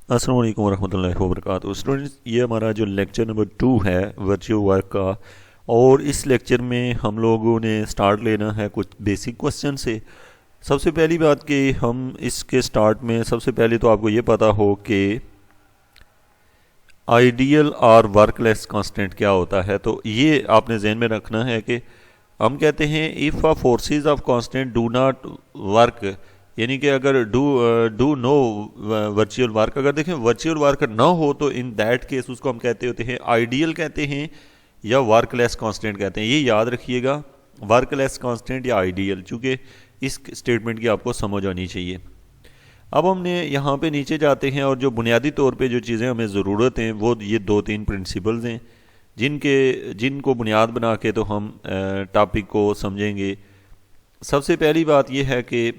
अस्सलाम वालेकुम वरहमतुल्लाहि वबरकातुहू। स्टूडेंट्स, ये हमारा जो लेक्चर नंबर 2 है वर्चुअल वर्क का, और इस लेक्चर में हम लोगों ने स्टार्ट लेना है कुछ बेसिक क्वेश्चन से। सबसे पहली बात कि हम इसके स्टार्ट में सबसे पहले तो आपको ये पता हो कि आइडियल और वर्कलेस कांस्टेंट क्या होता है। तो ये आपने जहन में रखना है कि हम कहते हैं if a forces of constant do not work, यानी कि अगर डू नो वर्चुअल वर्क, अगर देखें वर्चुअल वर्क ना हो तो इन दैट केस उसको हम कहते होते हैं आइडियल कहते हैं या वर्कलेस कांस्टेंट कहते हैं। ये याद रखिएगा, वर्कलेस कांस्टेंट या आइडियल, चूँकि इस स्टेटमेंट की आपको समझ आनी चाहिए। अब हमने यहाँ पे नीचे जाते हैं और जो बुनियादी तौर पे जो चीज़ें हमें ज़रूरत हैं वो ये 2-3 प्रिंसिपल्स हैं जिनको बुनियाद बना के तो हम टॉपिक को समझेंगे। सबसे पहली बात ये है कि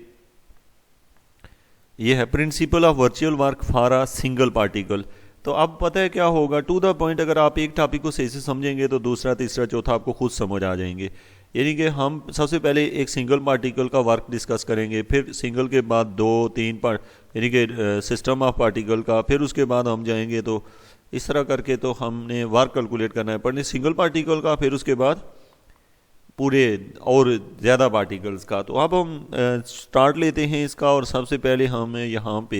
ये है principle of virtual work for a single particle. तो अब पता है क्या होगा, टू द पॉइंट अगर आप एक टॉपिक को सही से समझेंगे तो दूसरा तीसरा चौथा आपको खुद समझ आ जाएंगे। यानी कि हम सबसे पहले एक सिंगल पार्टिकल का वर्क डिस्कस करेंगे, फिर सिंगल के बाद 2-3 पार्ट यानी कि सिस्टम ऑफ पार्टिकल का, फिर उसके बाद हम जाएंगे तो इस तरह करके तो हमने वर्क कैलकुलेट करना है पढ़ने सिंगल पार्टिकल का, फिर उसके बाद पूरे और ज़्यादा पार्टिकल्स का। तो अब हम स्टार्ट लेते हैं इसका, और सबसे पहले हम यहाँ पे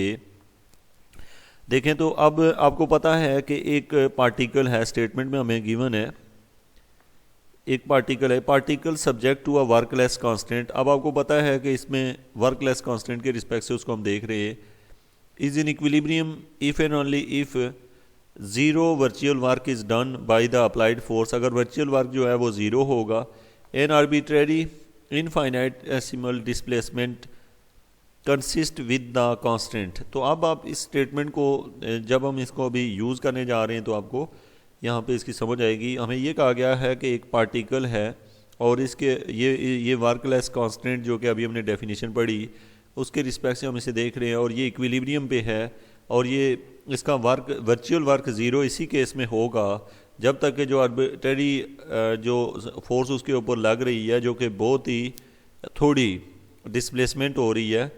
देखें तो अब आपको पता है कि एक पार्टिकल है, स्टेटमेंट में हमें गिवन है एक पार्टिकल है, particle subject to a workless constant. अब आपको पता है कि इसमें वर्कलेस कांस्टेंट के रिस्पेक्ट से उसको हम देख रहे हैं is in equilibrium if and only if zero virtual work is done by the applied force. अगर वर्चुअल वर्क जो है वो ज़ीरो होगा, an arbitrary infinitesimal displacement consist with the constant. तो अब आप इस स्टेटमेंट को जब हम इसको अभी यूज़ करने जा रहे हैं तो आपको यहाँ पे इसकी समझ आएगी। हमें ये कहा गया है कि एक पार्टिकल है और इसके ये वर्कलेस कांस्टेंट जो कि अभी हमने डेफिनेशन पढ़ी उसके रिस्पेक्ट से हम इसे देख रहे हैं, और ये इक्विलिब्रियम पे है, और ये इसका वर्चुअल वर्क ज़ीरो इसी केस में होगा जब तक कि जो आर्बिट्रेरी जो फोर्स उसके ऊपर लग रही है जो कि बहुत ही थोड़ी डिस्प्लेसमेंट हो रही है,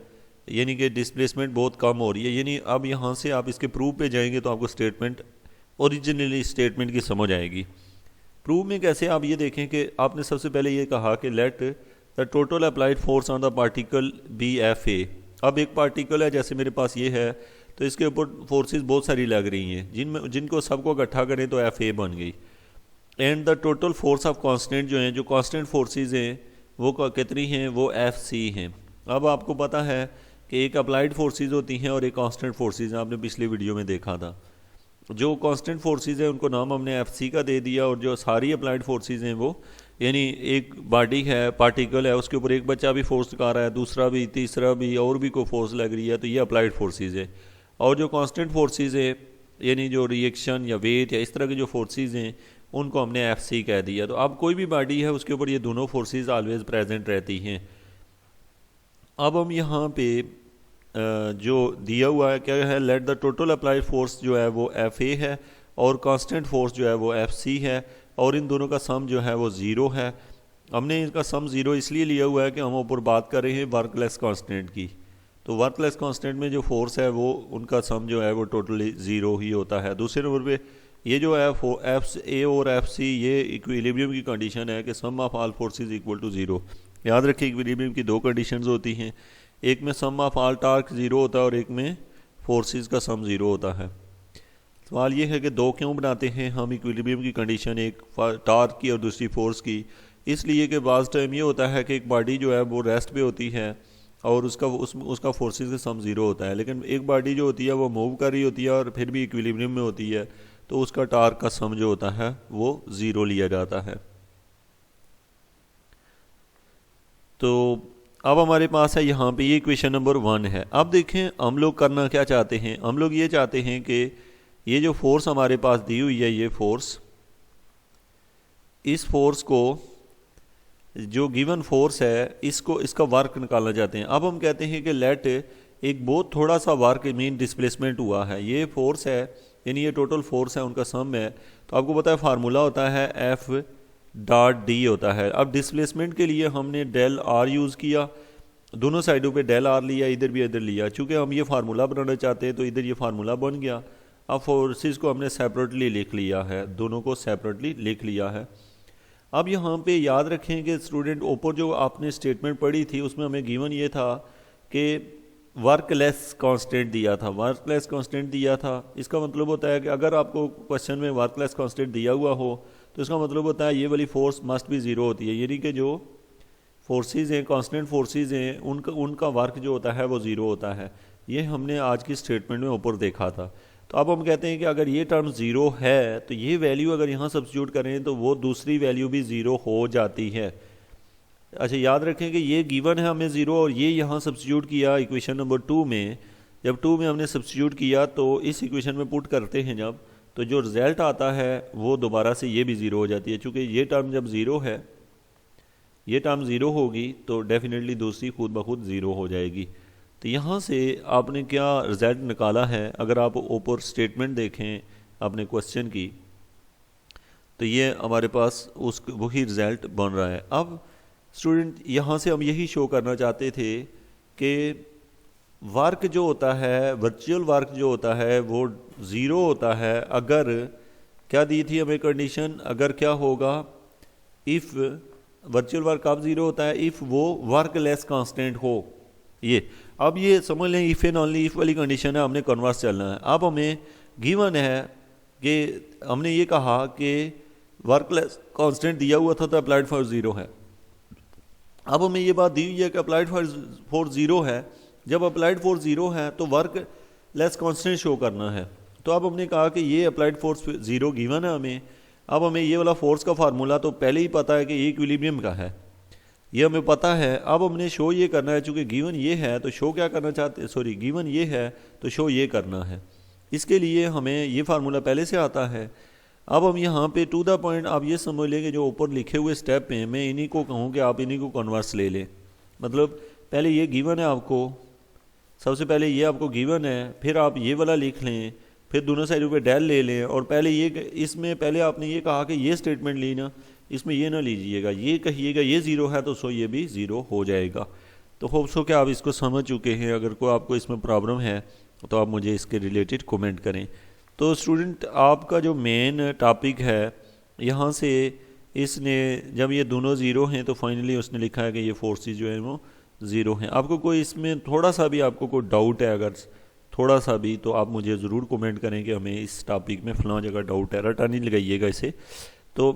यानी कि डिस्प्लेसमेंट बहुत कम हो रही है। यानी अब यहाँ से आप इसके प्रूफ पे जाएंगे तो आपको स्टेटमेंट ओरिजिनली स्टेटमेंट की समझ आएगी। प्रूफ में कैसे, आप ये देखें कि आपने सबसे पहले ये कहा कि let the total applied force on the particle be F A. अब एक पार्टिकल है जैसे मेरे पास ये है, तो इसके ऊपर फोर्सेस बहुत सारी लग रही हैं जिनको सबको इकट्ठा करें तो एफ ए बन गई। And the total force of constant जो हैं, जो कांस्टेंट फोर्सेस हैं वो कितनी हैं, वो एफ सी हैं। अब आपको पता है कि एक अप्लाइड फोर्सेस होती हैं और एक कांस्टेंट फोर्सेस हैं, आपने पिछले वीडियो में देखा था। जो कांस्टेंट फोर्सेस हैं उनको नाम हमने एफ सी का दे दिया, और जो सारी अप्लाइड फोर्सेस हैं वो यानी एक बॉडी है, पार्टिकल है, उसके ऊपर एक बच्चा भी फोर्स लगा रहा है, दूसरा भी, तीसरा भी, और भी कोई फोर्स लग रही है, तो ये अप्लाइड फोर्सेस है। और जो कांस्टेंट फोर्सेस है यानी जो रिएक्शन या वेट या इस तरह के जो फोर्सेस हैं उनको हमने एफ सी कह दिया। तो अब कोई भी बॉडी है उसके ऊपर ये दोनों फोर्सेस ऑलवेज प्रेजेंट रहती हैं। अब हम यहाँ पे जो दिया हुआ है क्या है, late the total applied force जो है वो एफ ए है और कांस्टेंट फोर्स जो है वो एफ सी है, और इन दोनों का सम जो है वो ज़ीरो है। हमने इसका सम ज़ीरो इसलिए लिया हुआ है कि हम ऊपर बात कर रहे हैं वर्कलेस कांस्टेंट की। तो वर्कलेस कांस्टेंट में जो फोर्स है वो उनका सम जो है वो टोटली ज़ीरो ही होता है। दूसरे नंबर पे ये जो है एफ ए और एफ सी ये इक्विलिब्रियम की कंडीशन है कि sum of all forces equal to zero. याद रखिए इक्विलिब्रियम की 2 कंडीशंस होती हैं, एक में सम ऑफ ऑल टार्क ज़ीरो होता है और एक में फोर्सेस का सम ज़ीरो होता है। सवाल ये है कि 2 क्यों बनाते हैं हम इक्विलिब्रियम की कंडीशन, एक टार्क की और दूसरी फोर्स की। इसलिए कि बाज़ टाइम ये होता है कि एक बॉडी जो है वो रेस्ट पे होती है और उसका फोर्सेस का सम ज़ीरो होता है, लेकिन एक बॉडी जो होती है वो मूव कर रही होती है और फिर भी इक्विलिब्रियम में होती है, तो उसका टार्क का सम जो होता है वो ज़ीरो लिया जाता है। तो अब हमारे पास है यहाँ पे ये क्वेश्चन नंबर 1 है। अब देखें हम लोग करना क्या चाहते हैं, हम लोग ये चाहते हैं कि ये जो फोर्स हमारे पास दी हुई है, ये फोर्स, इस फोर्स को जो गिवन फोर्स है इसका वर्क निकालना चाहते हैं। अब हम कहते हैं कि लेट एक बहुत थोड़ा सा वर्क मीन डिस्प्लेसमेंट हुआ है, ये फोर्स है यानी ये टोटल फोर्स है उनका सम है। तो आपको पता है फार्मूला होता है एफ डॉट डी होता है। अब डिस्प्लेसमेंट के लिए हमने डेल आर यूज़ किया, दोनों साइडों पे डेल आर लिया, इधर भी इधर लिया। चूँकि हम ये फार्मूला बनाना चाहते हैं तो इधर ये फार्मूला बन गया। अब फोर्सेस को हमने सेपरेटली लिख लिया है, दोनों को सेपरेटली लिख लिया है। अब यहाँ पे याद रखें कि स्टूडेंट ऊपर जो आपने स्टेटमेंट पढ़ी थी उसमें हमें गिवन ये था कि वर्क लेस कांस्टेंट दिया था, वर्क लेस कांस्टेंट दिया था। इसका मतलब होता है कि अगर आपको क्वेश्चन में वर्क लेस कांस्टेंट दिया हुआ हो तो इसका मतलब होता है ये वाली फोर्स मस्ट भी ज़ीरो होती है, यानी कि जो फोर्सेस हैं, कांस्टेंट फोर्सेस हैं, उनका वर्क जो होता है वो ज़ीरो होता है। ये हमने आज की स्टेटमेंट में ऊपर देखा था। तो अब हम कहते हैं कि अगर ये टर्म ज़ीरो है तो ये वैल्यू अगर यहाँ सब्स्टिट्यूट करें तो वो दूसरी वैल्यू भी ज़ीरो हो जाती है। अच्छा, याद रखें कि ये गिवन है हमें ज़ीरो, और ये यहाँ सब्स्टिट्यूट किया इक्वेशन नंबर 2 में। जब 2 में हमने सब्स्टिट्यूट किया तो इस इक्वेशन में पुट करते हैं जब, तो जो रिज़ल्ट आता है वो दोबारा से ये भी ज़ीरो हो जाती है। चूँकि ये टर्म जब ज़ीरो है, ये टर्म ज़ीरो होगी तो डेफिनेटली दूसरी खुद ब खुद ज़ीरो हो जाएगी। तो यहाँ से आपने क्या रिज़ल्ट निकाला है, अगर आप ऊपर स्टेटमेंट देखें आपने क्वेश्चन की, तो ये हमारे पास उस वही रिज़ल्ट बन रहा है। अब स्टूडेंट यहाँ से हम यही शो करना चाहते थे कि वर्क जो होता है, वर्चुअल वर्क जो होता है वो ज़ीरो होता है अगर, क्या दी थी हमें कंडीशन, अगर क्या होगा, इफ़ वर्चुअल वर्क कब ज़ीरो होता है, इफ़ वो वर्क लेस कांस्टेंट हो। ये अब ये समझ लें इफ़ एंड ओनली इफ़ वाली कंडीशन है, हमने कन्वर्स चलना है। अब हमें गिवन है कि हमने ये कहा कि वर्क लेस कांस्टेंट दिया हुआ था तो अप्लाइड फोर्स ज़ीरो है। अब हमें ये बात दी हुई है कि अप्लाइड फोर्स ज़ीरो है। जब अप्लाइड फोर्स ज़ीरो है तो वर्क लेस कांस्टेंट शो करना है। तो अब हमने कहा कि ये अप्लाइड फोर्स ज़ीरो गिवन है हमें। अब हमें ये वाला फोर्स का फार्मूला तो पहले ही पता है कि ये इक्विलिब्रियम का है, ये हमें पता है। अब हमने शो ये करना है, चूँकि गिवन ये है तो शो क्या करना चाहते हैं, सॉरी गिवन ये है तो शो ये करना है। इसके लिए हमें ये फार्मूला पहले से आता है। अब हम यहाँ पे टू द पॉइंट आप ये समझ लें कि जो ऊपर लिखे हुए स्टेप हैं मैं इन्हीं को कहूँ कि आप इन्हीं को कन्वर्स ले लें। मतलब पहले ये गिवन है आपको, सबसे पहले ये आपको गिवन है, फिर आप ये वाला लिख लें, फिर दोनों साइडों पे डेल ले लें, और पहले ये इसमें पहले आपने ये कहा कि ये स्टेटमेंट ली ना, इसमें ये ना लीजिएगा, ये कहिएगा ये ज़ीरो है तो सो ये भी ज़ीरो हो जाएगा। तो होप सो कि आप इसको समझ चुके हैं। अगर कोई आपको इसमें प्रॉब्लम है तो आप मुझे इसके रिलेटेड कमेंट करें। तो स्टूडेंट आपका जो मेन टॉपिक है, यहाँ से इसने जब ये दोनों ज़ीरो हैं तो फाइनली उसने लिखा है कि ये फोर्सेस जो हैं वो ज़ीरो हैं। आपको कोई इसमें थोड़ा सा भी आपको कोई डाउट है, अगर थोड़ा सा भी, तो आप मुझे ज़रूर कमेंट करें कि हमें इस टॉपिक में फ़लाँ जगह डाउट है, रटा नहीं लगाइएगा इसे। तो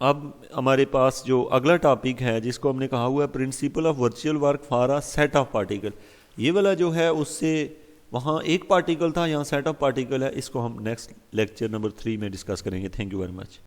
अब हमारे पास जो अगला टॉपिक है जिसको हमने कहा हुआ है principle of virtual work for a set of particle, ये वाला जो है उससे वहाँ एक पार्टिकल था, यहाँ सेट ऑफ पार्टिकल है। इसको हम नेक्स्ट लेक्चर नंबर 3 में डिस्कस करेंगे। Thank you very much.